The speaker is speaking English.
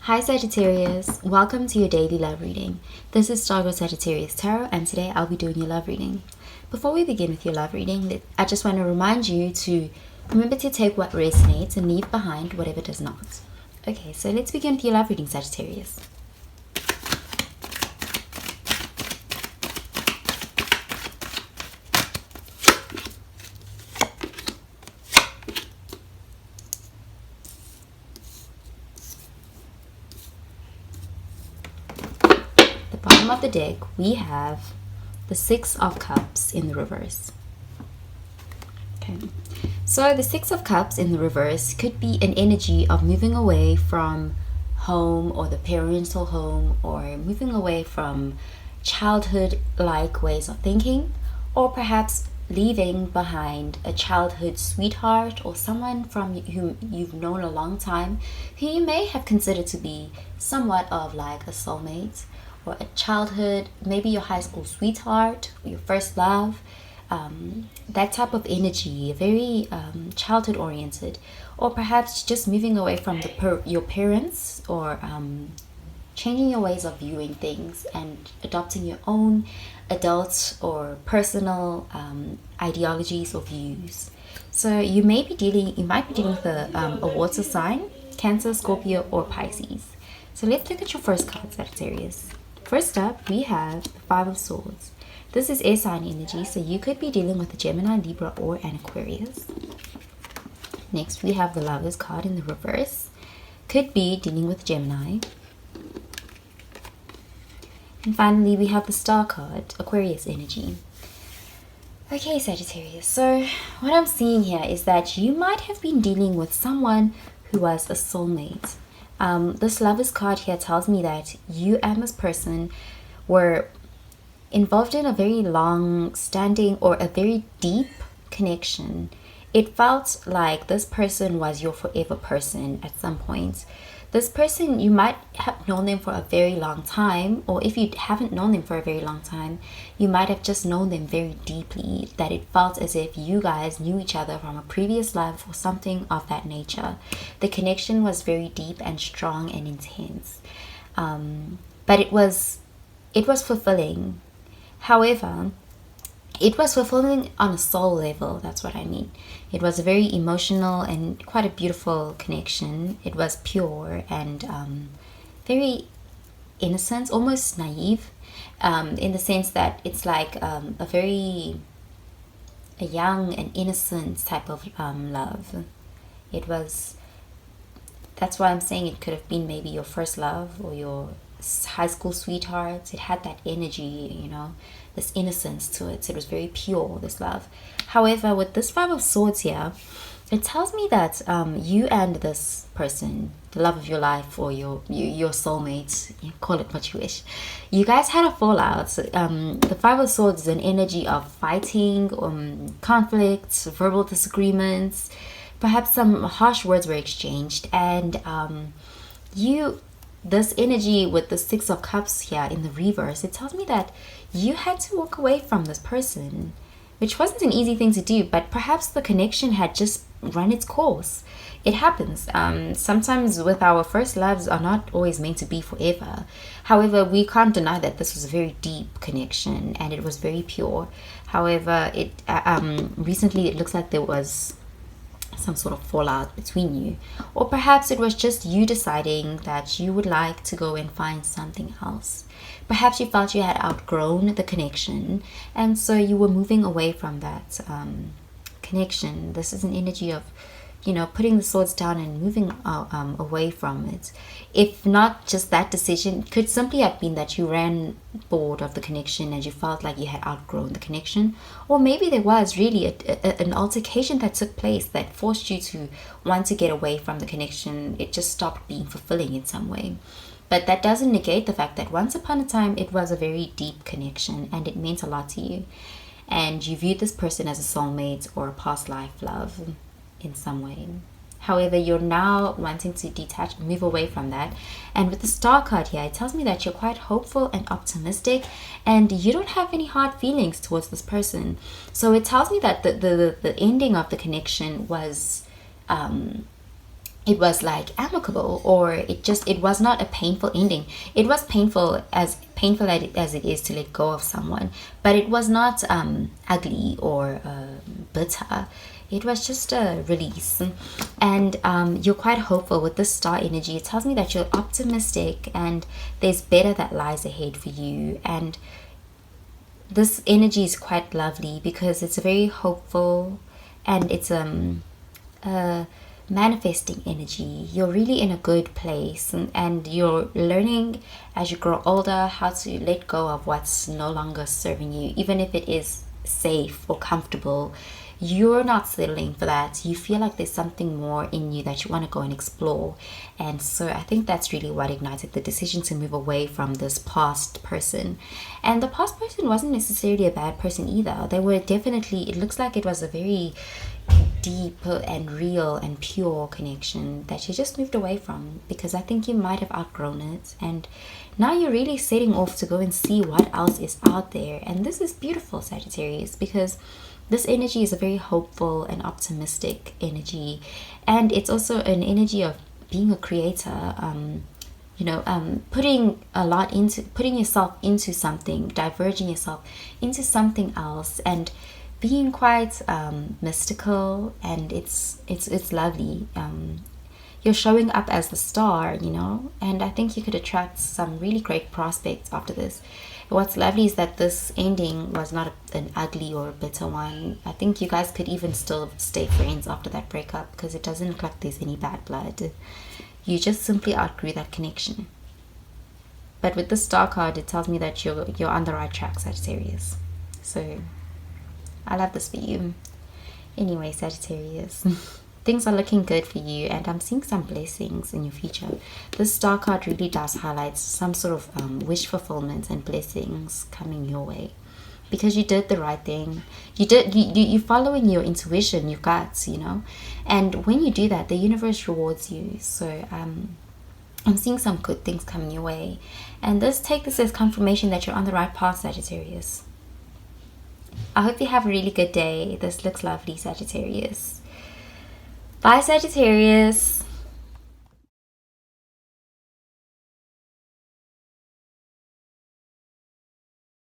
Hi Sagittarius, welcome to your daily love reading. This is Stargo Sagittarius Tarot and today I'll be doing your love reading. Before we begin with your love reading, I just want to remind you to remember to take what resonates and leave behind whatever does not. Okay, so let's begin with your love reading, Sagittarius. Bottom of the deck, we have the Six of Cups in the reverse. Okay, so the Six of Cups in the reverse could be an energy of moving away from home or the parental home, or moving away from childhood-like ways of thinking, or perhaps leaving behind a childhood sweetheart or someone from whom you've known a long time, who you may have considered to be somewhat of like a soulmate, or a childhood, maybe your high school sweetheart, or your first love, that type of energy, very childhood oriented, or perhaps just moving away from your parents, or changing your ways of viewing things and adopting your own adult or personal ideologies or views. So you might be dealing with a water sign, Cancer, Scorpio, or Pisces. So let's look at your first card, Sagittarius. First up, we have the Five of Swords. This is air sign energy, so you could be dealing with a Gemini, Libra, or an Aquarius. Next, we have the Lovers card in the reverse. Could be dealing with Gemini. And finally, we have the Star card, Aquarius energy. Okay, Sagittarius, so what I'm seeing here is that you might have been dealing with someone who was a soulmate. This Lovers card here tells me that you and this person were involved in a very long-standing or a very deep connection. It felt like this person was your forever person at some point. This person, you might have known them for a very long time, or if you haven't known them for a very long time, you might have just known them very deeply, that it felt as if you guys knew each other from a previous life or something of that nature. The connection was very deep and strong and intense, but it was fulfilling. However, it was fulfilling on a soul level. That's what I mean. It was a very emotional and quite a beautiful connection. It was pure and very innocent, almost naive, in the sense that it's like a young and innocent type of love. That's why I'm saying it could have been maybe your first love or your high school sweetheart. It had that energy, this innocence to it. So it was very pure, this love. However, with this Five of Swords here, it tells me that you and this person, the love of your life, or your soulmate, call it what you wish, you guys had a fallout. The Five of Swords is an energy of fighting, conflicts, verbal disagreements, perhaps some harsh words were exchanged, and this energy with the Six of Cups here in the reverse, it tells me that you had to walk away from this person, which wasn't an easy thing to do, but perhaps the connection had just run its course. It happens. Sometimes with our first loves are not always meant to be forever. However, we can't deny that this was a very deep connection and it was very pure. However, recently it looks like there was some sort of fallout between you, or perhaps it was just you deciding that you would like to go and find something else. Perhaps you felt you had outgrown the connection, and so you were moving away from that connection. This is an energy of putting the swords down and moving away from it. If not just that decision, it could simply have been that you ran bored of the connection and you felt like you had outgrown the connection, or maybe there was really an altercation that took place that forced you to want to get away from the connection. It just stopped being fulfilling in some way. But that doesn't negate the fact that once upon a time it was a very deep connection and it meant a lot to you, and you viewed this person as a soulmate or a past life love in some way. However, you're now wanting to detach, move away from that. And with the Star card here, it tells me that you're quite hopeful and optimistic, and you don't have any hard feelings towards this person. So it tells me that the ending of the connection was it was like amicable, or it was not a painful ending. It was painful as it is to let go of someone, but it was not ugly or bitter. It was just a release. And you're quite hopeful with this star energy. It tells me that you're optimistic and there's better that lies ahead for you. And this energy is quite lovely because it's very hopeful, and it's a manifesting energy. You're really in a good place, and you're learning as you grow older how to let go of what's no longer serving you, even if it is safe or comfortable. You're not settling for that. You feel like there's something more in you that you want to go and explore. And so I think that's really what ignited the decision to move away from this past person. And the past person wasn't necessarily a bad person either. They were definitely, it looks like it was a very deep and real and pure connection that you just moved away from, because I think you might have outgrown it, and now you're really setting off to go and see what else is out there. And this is beautiful, Sagittarius, because this energy is a very hopeful and optimistic energy, and it's also an energy of being a creator. Putting yourself into something, diverging yourself into something else, and being quite mystical, and it's lovely. You're showing up as the star, and I think you could attract some really great prospects after this. What's lovely is that this ending was not an ugly or a bitter one. I think you guys could even still stay friends after that breakup, because it doesn't look like there's any bad blood. You just simply outgrew that connection. But with the star card, it tells me that you're on the right track, Sagittarius. So I love this for you. Anyway, Sagittarius, things are looking good for you, and I'm seeing some blessings in your future. This star card really does highlight some sort of wish fulfillment and blessings coming your way, because you did the right thing. You're following your intuition, your guts, and when you do that, the universe rewards you. So I'm seeing some good things coming your way, and take this as confirmation that you're on the right path, Sagittarius. I hope you have a really good day. This looks lovely, Sagittarius. Bye, Sagittarius.